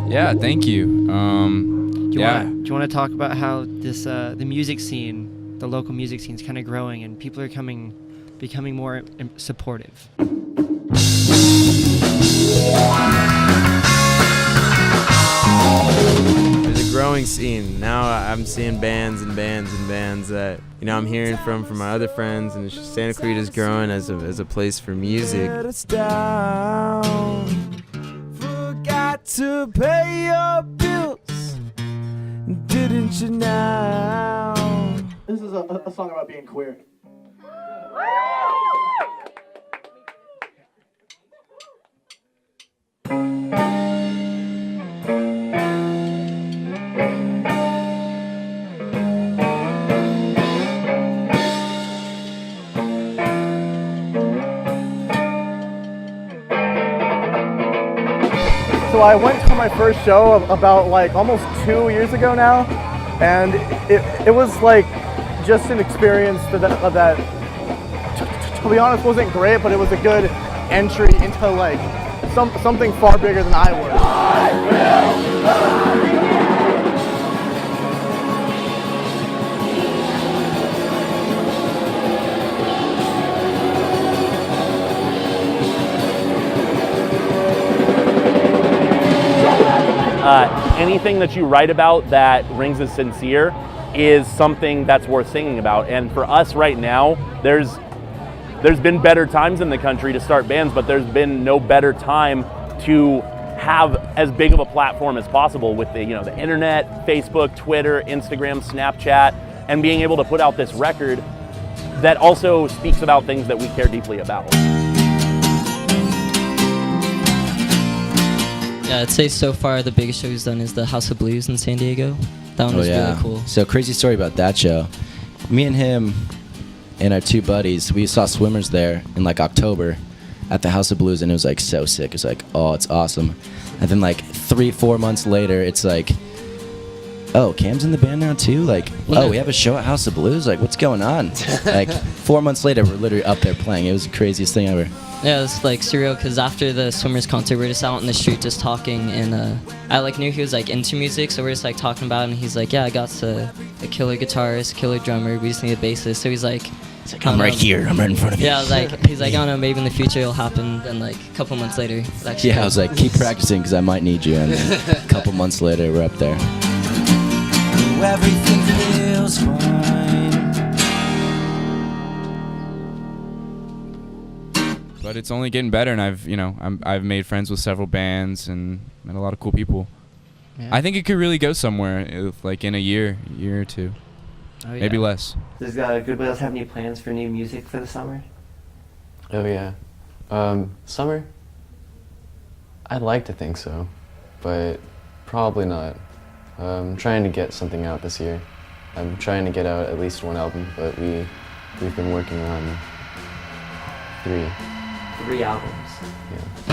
Yeah, thank you. Do you want to talk about how this the music scene, the local music scene, is kind of growing and people are becoming more supportive? There's a growing scene. Now I'm seeing bands and bands and bands that, I'm hearing from my other friends, and Santa Clarita is growing as a place for music. Forgot to pay your bills, didn't you now? This is a song about being queer. So I went to my first show about almost 2 years ago now, and it was just an experience that to be honest wasn't great, but it was a good entry into something far bigger than I was. Anything that you write about that rings as sincere is something that's worth singing about. And for us right now, there's been better times in the country to start bands, but there's been no better time to have as big of a platform as possible with the internet, Facebook, Twitter, Instagram, Snapchat, and being able to put out this record that also speaks about things that we care deeply about. Yeah, I'd say so far the biggest show he's done is the House of Blues in San Diego. That one was really cool. So crazy story about that show. Me and him and our two buddies, we saw Swimmers there in October at the House of Blues, and it was so sick. It was oh, it's awesome. And then 3-4 months later, it's oh, Cam's in the band now too? Oh, we have a show at House of Blues? What's going on? 4 months later, we're literally up there playing. It was the craziest thing ever. Yeah, it was surreal because after the Swimmers concert, we were just out in the street just talking, and I knew he was into music, so we're just talking about it, and he's yeah, I got a killer guitarist, killer drummer, we just need a bassist. So he's I'm right here, I'm right in front of you. Yeah, he's I don't know, maybe in the future it'll happen. And a couple months later, it actually I was keep practicing because I might need you. And a couple months later, we're up there. Everything feels fine. But it's only getting better, and I've made friends with several bands and met a lot of cool people. Yeah. I think it could really go somewhere, in a year or two. Oh, yeah. Maybe less. Does Good Whales have any plans for new music for the summer? Oh yeah, summer? I'd like to think so, but probably not. I'm trying to get something out this year. I'm trying to get out at least one album, but we've been working on 3. 3 albums? Yeah.